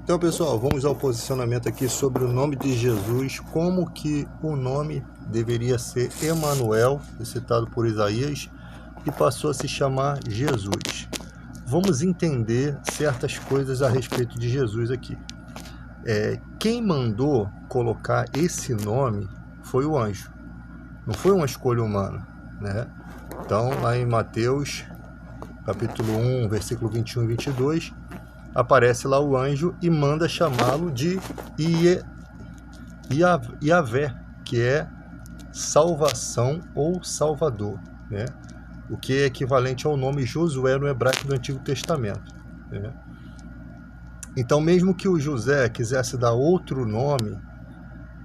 Então, pessoal, vamos ao posicionamento aqui sobre o nome de Jesus, como que o nome deveria ser Emanuel, citado por Isaías, e passou a se chamar Jesus. Vamos entender certas coisas a respeito de Jesus aqui. Quem mandou colocar esse nome foi o anjo, não foi uma escolha humana, né? Então, lá em Mateus, capítulo 1, versículo 21 e 22, aparece lá o anjo e manda chamá-lo de Iavé, que é salvação ou salvador, né? O que é equivalente ao nome Josué no hebraico do Antigo Testamento, né? Então, mesmo que o José quisesse dar outro nome,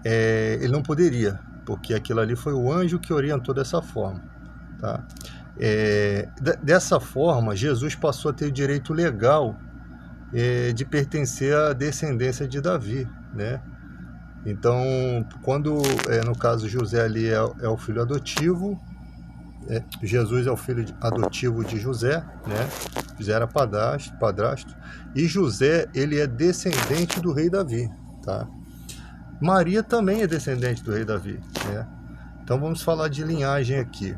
ele não poderia, porque aquilo ali foi o anjo que orientou dessa forma, tá? Dessa forma, Jesus passou a ter o direito legal de pertencer à descendência de Davi, né? Então, quando, no caso, José ali é o filho adotivo, Jesus é o filho adotivo de José, né? José era padrasto, e José, ele é descendente do rei Davi, tá? Maria também é descendente do rei Davi, né? Então, vamos falar de linhagem aqui.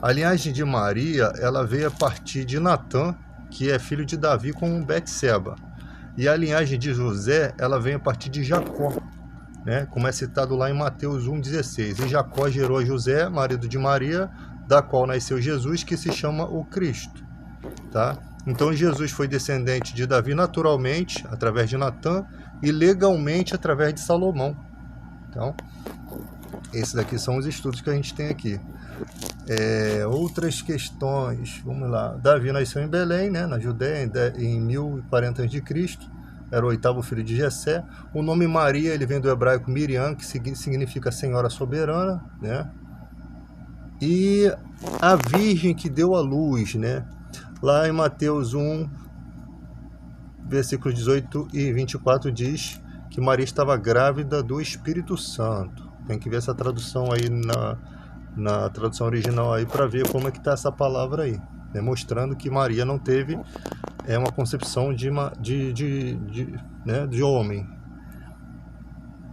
A linhagem de Maria, ela veio a partir de Natã, que é filho de Davi com Betseba. E a linhagem de José, ela vem a partir de Jacó, né? Como é citado lá em Mateus 1,16. E Jacó gerou a José, marido de Maria, da qual nasceu Jesus, que se chama o Cristo, tá? Então Jesus foi descendente de Davi naturalmente, através de Natã, e legalmente através de Salomão. Então, esses daqui são os estudos que a gente tem aqui. Outras questões, vamos lá. Davi nasceu em Belém, né, na Judéia, em 1040 a.C., era o 8º filho de Jessé. O nome Maria, ele vem do hebraico Miriam, que significa Senhora Soberana, né? E a Virgem que deu à luz, né? Lá em Mateus 1, versículos 18 e 24, diz que Maria estava grávida do Espírito Santo. Tem que ver essa tradução aí na tradução original aí para ver como é que está essa palavra aí, né? Mostrando que Maria não teve uma concepção de homem.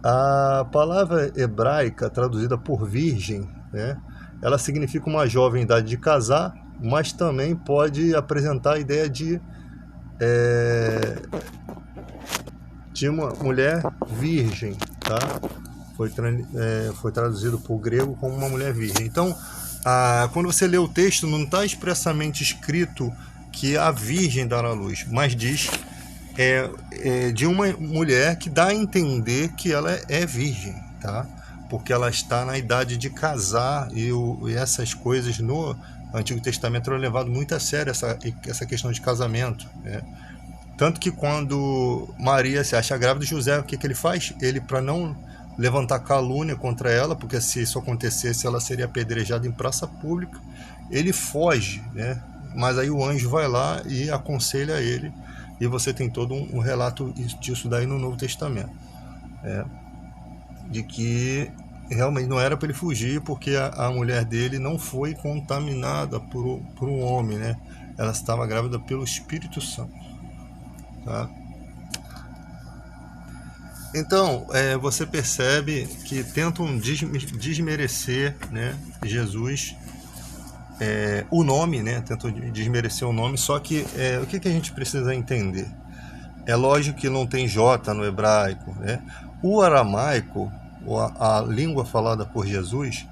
A palavra hebraica traduzida por virgem, né? Ela significa uma jovem em idade de casar, mas também pode apresentar a ideia de uma mulher virgem, tá? Foi traduzido para o grego como uma mulher virgem. Então, quando você lê o texto, não está expressamente escrito que a virgem dará à luz, mas diz de uma mulher que dá a entender que ela é virgem, tá? Porque ela está na idade de casar e essas coisas no Antigo Testamento eram levado muito a sério, essa questão de casamento, né? Tanto que quando Maria se acha grávida de José, o que ele faz? Ele, para não levantar calúnia contra ela, porque se isso acontecesse, ela seria apedrejada em praça pública, ele foge, né? Mas aí o anjo vai lá e aconselha ele, e você tem todo um relato disso daí no Novo Testamento, de que realmente não era para ele fugir, porque a mulher dele não foi contaminada por um homem, né? Ela estava grávida pelo Espírito Santo, tá? Então, você percebe que tentam desmerecer, né, Jesus, o nome, né? Tentam desmerecer o nome, só que o que a gente precisa entender? É lógico que não tem J no hebraico, né? O aramaico, a língua falada por Jesus,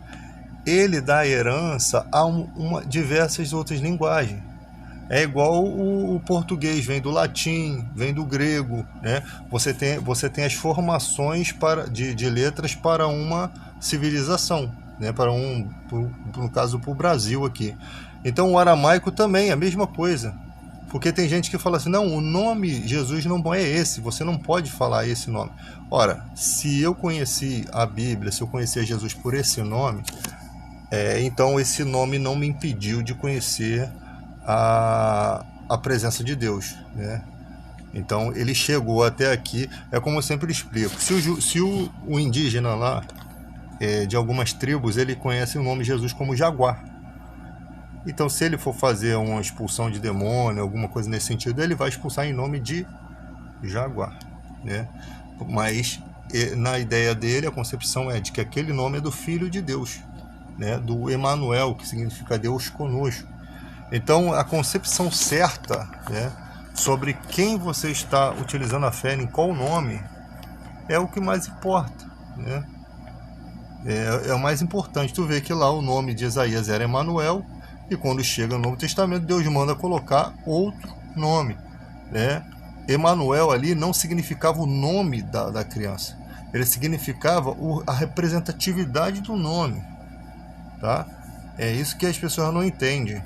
ele dá herança a diversas outras linguagens. É igual o português, vem do latim, vem do grego, né? Você tem as formações de letras para uma civilização, né? No caso, para o Brasil aqui. Então, o aramaico também é a mesma coisa. Porque tem gente que fala assim, não, o nome Jesus não é esse, você não pode falar esse nome. Ora, se eu conheci a Bíblia, se eu conhecia Jesus por esse nome, então esse nome não me impediu de conhecer a presença de Deus, né? Então ele chegou até aqui, como eu sempre explico, se o indígena lá, de algumas tribos, ele conhece o nome Jesus como Jaguar. Então, se ele for fazer uma expulsão de demônio, alguma coisa nesse sentido, ele vai expulsar em nome de Jaguar, né? Mas na ideia dele, a concepção é de que aquele nome é do Filho de Deus, né? Do Emanuel, que significa Deus conosco. Então, a concepção certa, né, sobre quem você está utilizando a fé, em qual nome, é o que mais importa, né? É o mais importante. Tu vê que lá o nome de Isaías era Emanuel, e quando chega no Novo Testamento, Deus manda colocar outro nome, né? Emanuel ali não significava o nome da criança, ele significava a representatividade do nome, tá? É isso que as pessoas não entendem.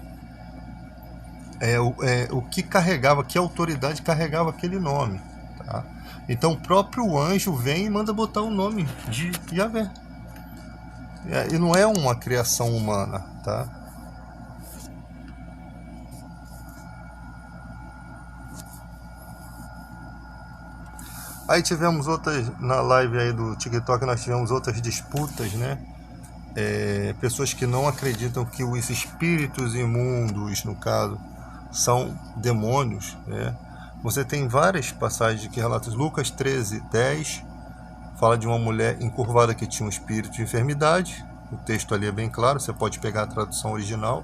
O que carregava, que autoridade carregava aquele nome, tá? Então o próprio anjo vem e manda botar o nome de Yahvé. E não é uma criação humana, tá? Aí tivemos outras, na live aí do TikTok, nós tivemos outras disputas, né? Pessoas que não acreditam que os espíritos imundos, no caso, são demônios, né? Você tem várias passagens que relatam. Lucas 13:10 fala de uma mulher encurvada que tinha um espírito de enfermidade. O texto ali é bem claro, você pode pegar a tradução original,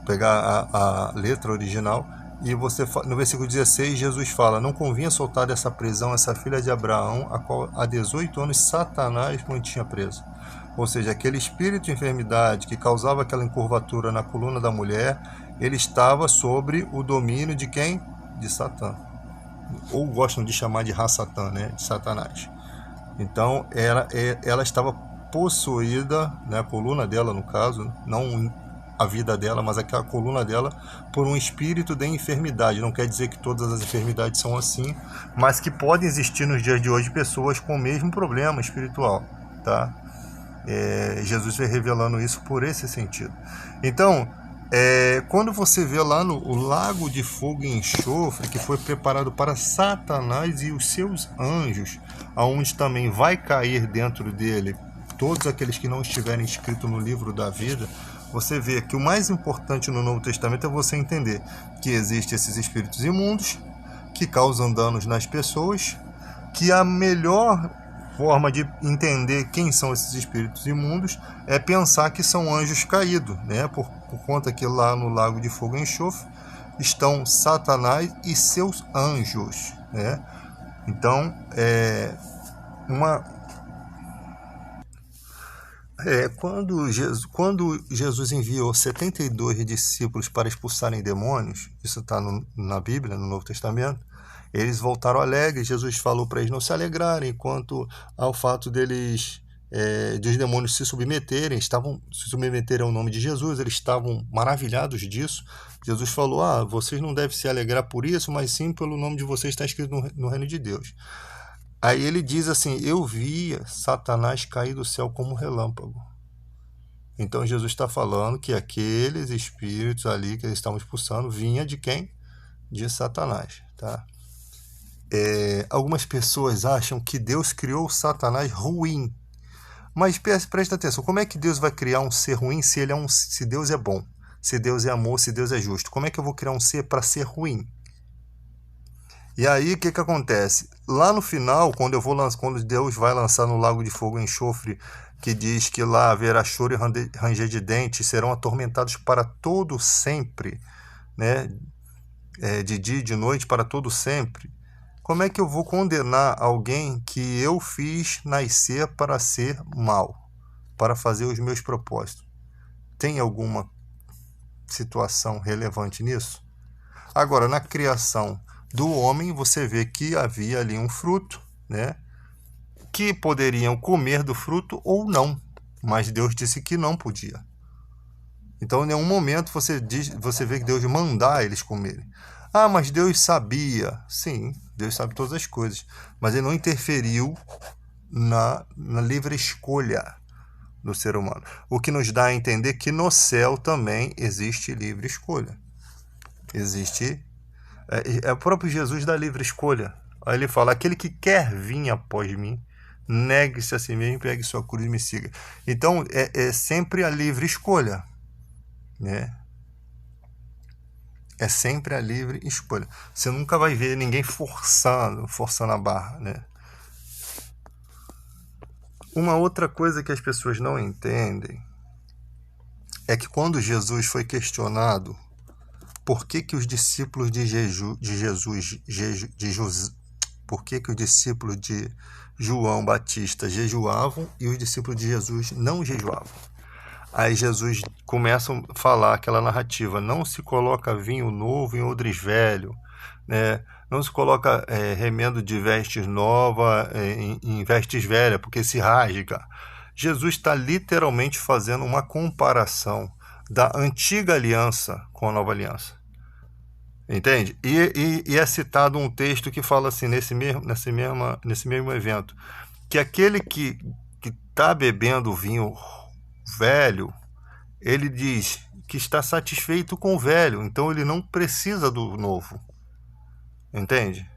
pegar a letra original, e você, no versículo 16, Jesus fala: não convinha soltar dessa prisão essa filha de Abraão, a qual há 18 anos Satanás mantinha presa. Ou seja, aquele espírito de enfermidade que causava aquela encurvatura na coluna da mulher, ele estava sobre o domínio de quem? De Satã. Ou gostam de chamar de Ra-Satã, né? De Satanás. Então, ela estava possuída, né? A coluna dela, no caso, não a vida dela, mas aquela coluna dela, por um espírito de enfermidade. Não quer dizer que todas as enfermidades são assim, mas que podem existir nos dias de hoje pessoas com o mesmo problema espiritual, tá? Jesus vai revelando isso por esse sentido. Então, quando você vê lá no lago de fogo e enxofre, que foi preparado para Satanás e os seus anjos, aonde também vai cair dentro dele todos aqueles que não estiverem inscritos no livro da vida, você vê que o mais importante no Novo Testamento é você entender que existem esses espíritos imundos que causam danos nas pessoas, que a melhor forma de entender quem são esses espíritos imundos é pensar que são anjos caídos, né? Por conta que lá no lago de fogo e enxofre estão Satanás e seus anjos, né? Então, quando Jesus enviou 72 discípulos para expulsarem demônios, isso está na Bíblia, no Novo Testamento, eles voltaram alegres. Jesus falou para eles não se alegrarem quanto ao fato deles, de os demônios se submeterem, se submeterem ao nome de Jesus, eles estavam maravilhados disso. Jesus falou: vocês não devem se alegrar por isso, mas sim pelo nome de vocês está escrito no reino de Deus. Aí ele diz assim: eu via Satanás cair do céu como um relâmpago. Então Jesus está falando que aqueles espíritos ali que eles estavam expulsando vinha de quem? De Satanás, tá? Algumas pessoas acham que Deus criou Satanás ruim. Mas presta atenção, como é que Deus vai criar um ser ruim se Deus é bom, se Deus é amor, se Deus é justo? Como é que eu vou criar um ser para ser ruim? E aí o que acontece? Lá no final, quando Deus vai lançar no lago de fogo e enxofre, que diz que lá haverá choro e ranger de dentes, serão atormentados para todo sempre, né? De dia e de noite para todo sempre. Como é que eu vou condenar alguém que eu fiz nascer para ser mal, para fazer os meus propósitos? Tem alguma situação relevante nisso? Agora, na criação do homem, você vê que havia ali um fruto, né? Que poderiam comer do fruto ou não, mas Deus disse que não podia. Então, em nenhum momento você vê que Deus mandar eles comerem. Mas Deus sabia. Sim, Deus sabe todas as coisas, mas ele não interferiu na livre escolha do ser humano. O que nos dá a entender que no céu também existe livre escolha. Existe. O próprio Jesus dá livre escolha. Aí ele fala: aquele que quer vir após mim, negue-se a si mesmo, pegue sua cruz e me siga. Então, é sempre a livre escolha, né? É sempre a livre escolha. Você nunca vai ver ninguém forçando a barra, né? Uma outra coisa que as pessoas não entendem é que quando Jesus foi questionado por que os discípulos por que os discípulos de João Batista jejuavam e os discípulos de Jesus não jejuavam? Aí Jesus começa a falar aquela narrativa: não se coloca vinho novo em odres velho, né? Não se coloca remendo de vestes nova em vestes velhas, porque se rasga. Jesus está literalmente fazendo uma comparação da antiga aliança com a nova aliança. Entende? E é citado um texto que fala assim, nesse mesmo evento, que aquele que está bebendo vinho velho, ele diz que está satisfeito com o velho, então ele não precisa do novo. Entende?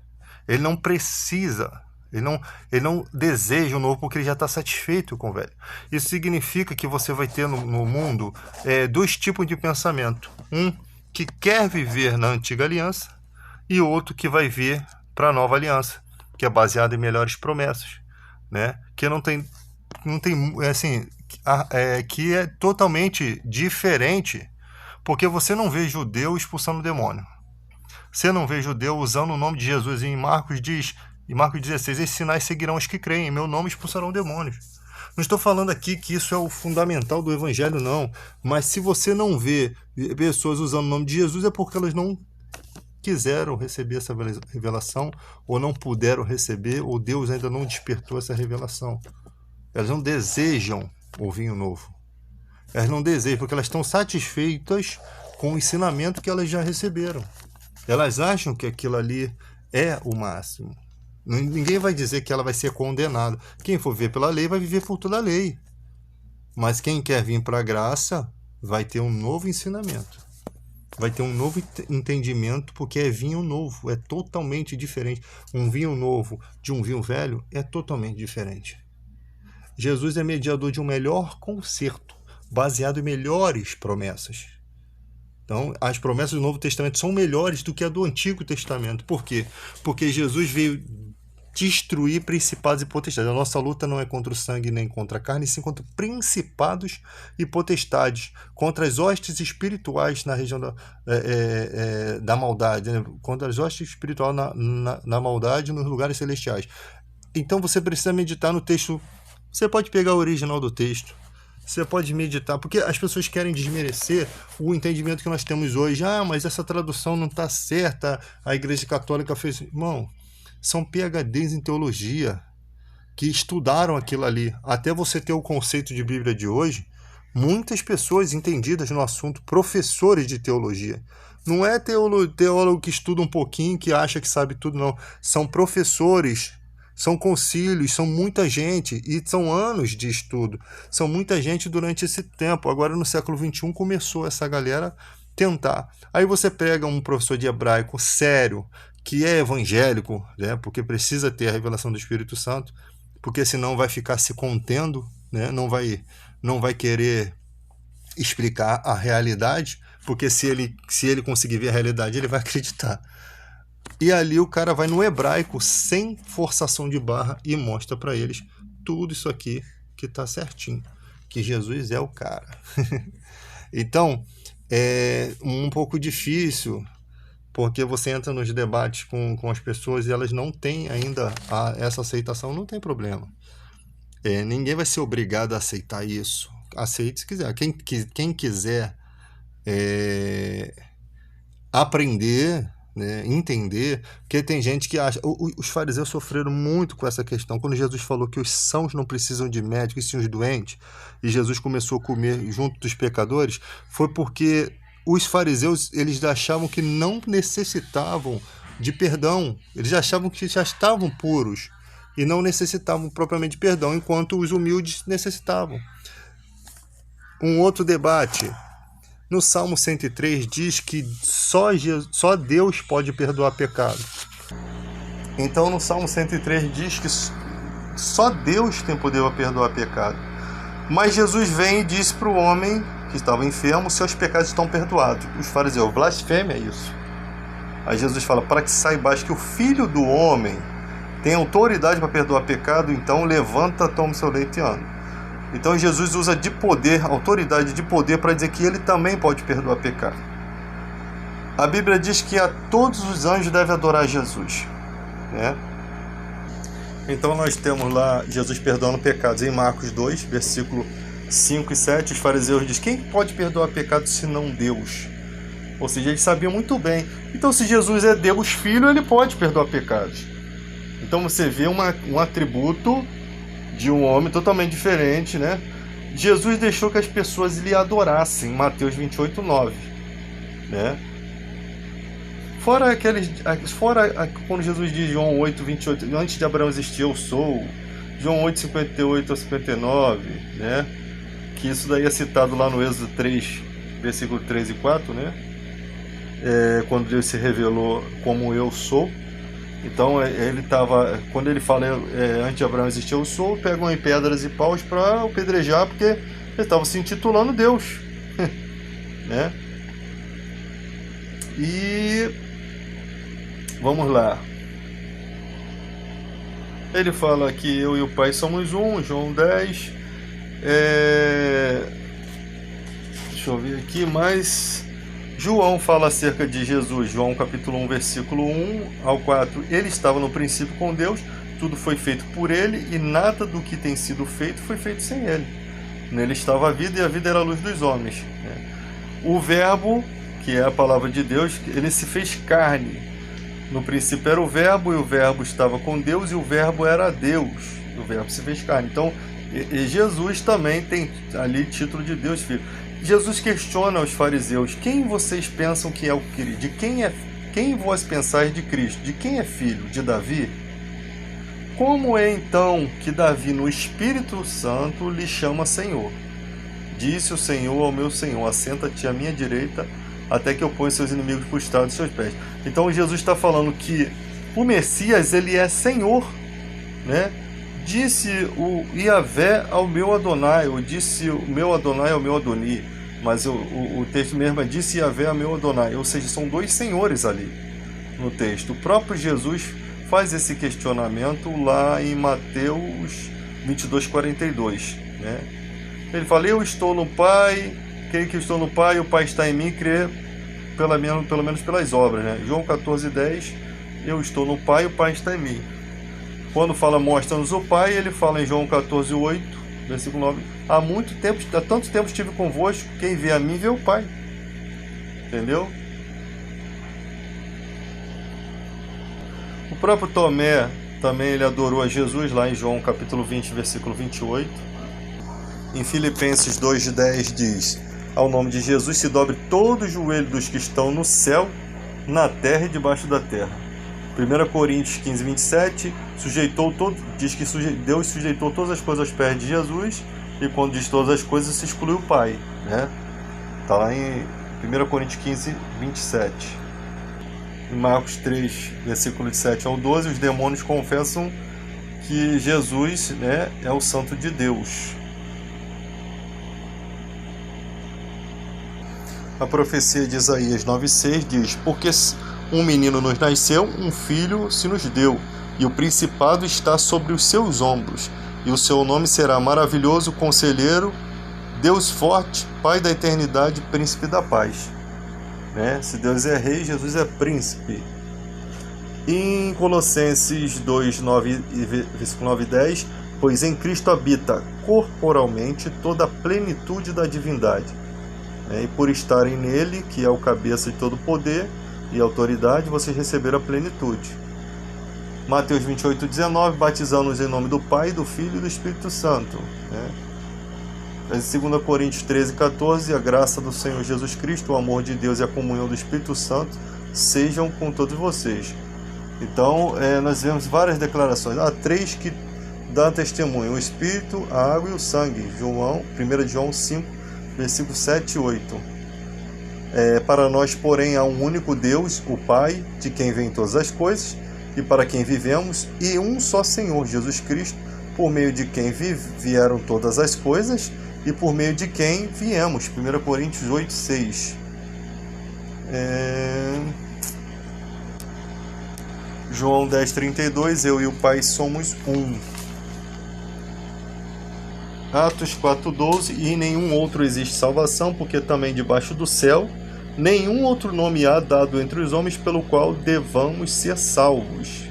Ele não precisa, ele não deseja o novo porque ele já está satisfeito com o velho. Isso significa que você vai ter no mundo dois tipos de pensamento. Um que quer viver na antiga aliança e outro que vai vir para a nova aliança, que é baseada em melhores promessas, né? Que não tem assim, que é totalmente diferente, porque você não vê judeu expulsando demônio. Você não vê judeu usando o nome de Jesus. Em Marcos 16, esses sinais seguirão os que creem, em meu nome expulsarão demônios. Não estou falando aqui que isso é o fundamental do evangelho, não. Mas se você não vê pessoas usando o nome de Jesus, é porque elas não quiseram receber essa revelação, ou não puderam receber, ou Deus ainda não despertou essa revelação. Elas não desejam o vinho novo. Elas não desejam, porque elas estão satisfeitas com o ensinamento que elas já receberam. Elas acham que aquilo ali é o máximo. Ninguém vai dizer que ela vai ser condenada. Quem for viver pela lei vai viver por toda a lei. Mas quem quer vir para a graça vai ter um novo ensinamento. Vai ter um novo entendimento, porque é vinho novo. É totalmente diferente. Um vinho novo de um vinho velho é totalmente diferente. Jesus é mediador de um melhor concerto, baseado em melhores promessas. Então, as promessas do Novo Testamento são melhores do que a do Antigo Testamento. Por quê? Porque Jesus veio destruir principados e potestades. A nossa luta não é contra o sangue nem contra a carne, sim contra principados e potestades, contra as hostes espirituais na região da maldade, né? Contra as hostes espirituais na maldade nos lugares celestiais. Então, você precisa meditar no texto. Você pode pegar o original do texto. Você pode meditar, porque as pessoas querem desmerecer o entendimento que nós temos hoje. Ah, mas essa tradução não está certa, a Igreja Católica fez... Irmão, são PhDs em teologia que estudaram aquilo ali. Até você ter o conceito de Bíblia de hoje, muitas pessoas entendidas no assunto, professores de teologia. Não é teólogo que estuda um pouquinho, que acha que sabe tudo, não. São professores. São concílios, são muita gente, e são anos de estudo. São muita gente durante esse tempo. Agora, no século XXI, começou essa galera tentar. Aí você pega um professor de hebraico sério, que é evangélico, né, porque precisa ter a revelação do Espírito Santo, porque senão vai ficar se contendo, né, não vai querer explicar a realidade, porque se ele conseguir ver a realidade, ele vai acreditar. E ali o cara vai no hebraico, sem forçação de barra, e mostra para eles tudo isso aqui que está certinho, que Jesus é o cara. Então, é um pouco difícil, porque você entra nos debates com as pessoas e elas não têm ainda essa aceitação, não tem problema. Ninguém vai ser obrigado a aceitar isso. Aceite se quiser. Quem quiser aprender, né, entender, porque tem gente que acha... Os fariseus sofreram muito com essa questão. Quando Jesus falou que os sãos não precisam de médico, e sim os doentes, e Jesus começou a comer junto dos pecadores, foi porque os fariseus, eles achavam que não necessitavam de perdão. Eles achavam que já estavam puros e não necessitavam propriamente de perdão, enquanto os humildes necessitavam. Um outro debate... No Salmo 103 diz que só Deus pode perdoar pecado. Então no Salmo 103 diz que só Deus tem poder para perdoar pecado. Mas Jesus vem e diz para o homem que estava enfermo, seus pecados estão perdoados. Os fariseus, blasfêmia é isso. Aí Jesus fala, para que saibais que o Filho do Homem tem autoridade para perdoar pecado, então levanta, toma o seu leito e anda. Então Jesus usa de poder, autoridade de poder, para dizer que ele também pode perdoar pecado. A Bíblia diz que a todos os anjos devem adorar Jesus, né? Então nós temos lá Jesus perdoando pecados em Marcos 2, versículo 5 e 7. Os fariseus dizem, quem pode perdoar pecados senão Deus? Ou seja, eles sabiam muito bem. Então se Jesus é Deus Filho, ele pode perdoar pecados. Então você vê um atributo de um homem totalmente diferente, né? Jesus deixou que as pessoas lhe adorassem, Mateus 28, 9, né? Fora quando Jesus diz João 8, 28, antes de Abraão existir eu sou, João 8, 58 a 59, né? Que isso daí é citado lá no Êxodo 3, versículo 3 e 4, né? Quando Deus se revelou como eu sou. Então quando ele fala antes de Abraão existir eu sou, pegam em pedras e paus para apedrejar, porque ele estava se intitulando Deus, né? E vamos lá. Ele fala que eu e o Pai somos um, João 10. Deixa eu ver aqui, mas João fala acerca de Jesus, João capítulo 1, versículo 1 ao 4. Ele estava no princípio com Deus, tudo foi feito por ele, e nada do que tem sido feito foi feito sem ele. Nele estava a vida, e a vida era a luz dos homens. O Verbo, que é a palavra de Deus, ele se fez carne. No princípio era o Verbo, e o Verbo estava com Deus, e o Verbo era Deus. O Verbo se fez carne. Então, Jesus também tem ali título de Deus Filho. Jesus questiona aos fariseus, quem vocês pensam que é o Cristo? Quem vós pensais de Cristo? De quem é filho? De Davi? Como é então que Davi no Espírito Santo lhe chama Senhor? Disse o Senhor ao meu Senhor, assenta-te à minha direita, até que eu ponha seus inimigos prostrados aos seus pés. Então Jesus está falando que o Messias, ele é Senhor, né? Disse o Iavé ao meu Adonai, ou disse o meu Adonai ao meu Adoni, mas o texto mesmo é disse Iavé ao meu Adonai, ou seja, são dois senhores ali no texto. O próprio Jesus faz esse questionamento lá em Mateus 22, 42, né? Ele fala, eu estou no Pai, creio que estou no Pai, o Pai está em mim, crê pelo menos pelas obras, né? João 14, 10, eu estou no Pai, o Pai está em mim. Quando fala mostra-nos o Pai, ele fala em João 14, 8, versículo 9, há tanto tempo estive convosco, quem vê a mim vê o Pai. Entendeu? O próprio Tomé também ele adorou a Jesus lá em João capítulo 20, versículo 28. Em Filipenses 2,10 diz, ao nome de Jesus se dobre todo o joelho dos que estão no céu, na terra e debaixo da terra. 1 Coríntios 15, 27, diz que Deus sujeitou todas as coisas aos pés de Jesus, e quando diz todas as coisas, se exclui o Pai, né? Está lá em 1 Coríntios 15, 27. Em Marcos 3, versículo de 7 ao 12, os demônios confessam que Jesus, né, é o Santo de Deus. A profecia de Isaías 9,6 diz, porque um menino nos nasceu, um filho se nos deu, e o principado está sobre os seus ombros, e o seu nome será maravilhoso, conselheiro, Deus forte, Pai da eternidade, príncipe da paz. Né? Se Deus é rei, Jesus é príncipe. Em Colossenses 2, 9, versículo 9 e 10, pois em Cristo habita corporalmente toda a plenitude da divindade. E por estarem nele, que é o cabeça de todo poder e autoridade, vocês receberam a plenitude. Mateus 28, 19, batizando-nos em nome do Pai, do Filho e do Espírito Santo. Em 2 Coríntios 13, 14, a graça do Senhor Jesus Cristo, o amor de Deus e a comunhão do Espírito Santo sejam com todos vocês. Então, nós vemos várias declarações. Há três que dão testemunho: o Espírito, a água e o sangue. 1 João 5, versículos 7 e 8. Para nós, porém, há um único Deus, o Pai, de quem vêm todas as coisas, e para quem vivemos, e um só Senhor, Jesus Cristo, por meio de quem vieram todas as coisas, e por meio de quem viemos. 1 Coríntios 8, 6. João 10, 32, eu e o Pai somos um. Atos 4, 12, e em nenhum outro existe salvação, porque também debaixo do céu nenhum outro nome há dado entre os homens pelo qual devamos ser salvos.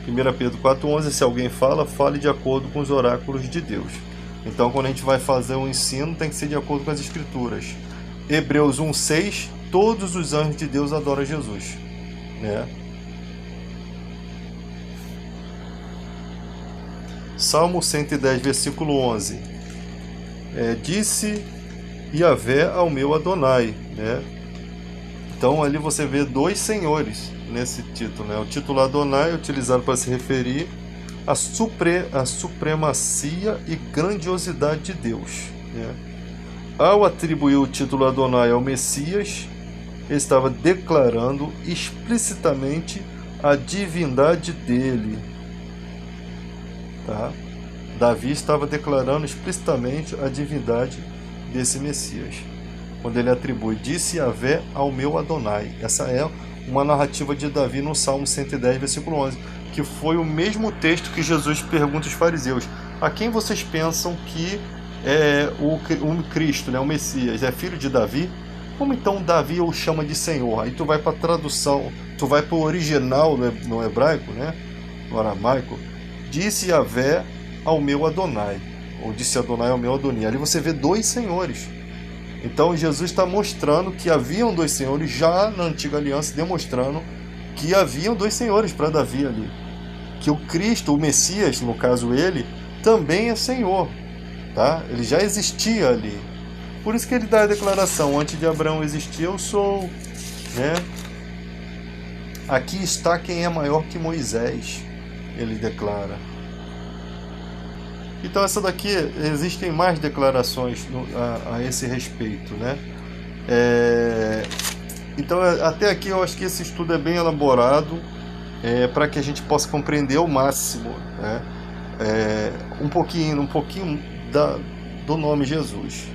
1 Pedro 4, 11, se alguém fala, fale de acordo com os oráculos de Deus. Então, quando a gente vai fazer um ensino, tem que ser de acordo com as Escrituras. Hebreus 1, 6, todos os anjos de Deus adoram Jesus. Salmo 110, versículo 11. Disse Yahvé ao meu Adonai. Então, ali você vê dois senhores nesse título. O título Adonai é utilizado para se referir à supremacia e grandiosidade de Deus. Ao atribuir o título Adonai ao Messias, ele estava declarando explicitamente a divindade dele. Davi estava declarando explicitamente a divindade desse Messias, quando ele atribui, disse Yahvé ao meu Adonai. Essa é uma narrativa de Davi no Salmo 110, versículo 11, que foi o mesmo texto que Jesus pergunta aos fariseus: a quem vocês pensam que é o Cristo, o Messias, é filho de Davi? Como então Davi o chama de Senhor? Aí tu vai para a tradução, tu vai para o original no hebraico, no aramaico, disse Yahvé ao meu Adonai, ou disse Adonai ao meu Adoni. Ali você vê dois senhores. Então Jesus está mostrando que haviam dois senhores já na antiga aliança, demonstrando que haviam dois senhores para Davi ali. Que o Cristo, o Messias, no caso ele, também é Senhor. Ele já existia ali. Por isso que ele dá a declaração: antes de Abraão existir, eu sou. Aqui está quem é maior que Moisés, ele declara. Então essa daqui, existem mais declarações a esse respeito, Então até aqui eu acho que esse estudo é bem elaborado, para que a gente possa compreender ao máximo, um pouquinho do nome Jesus.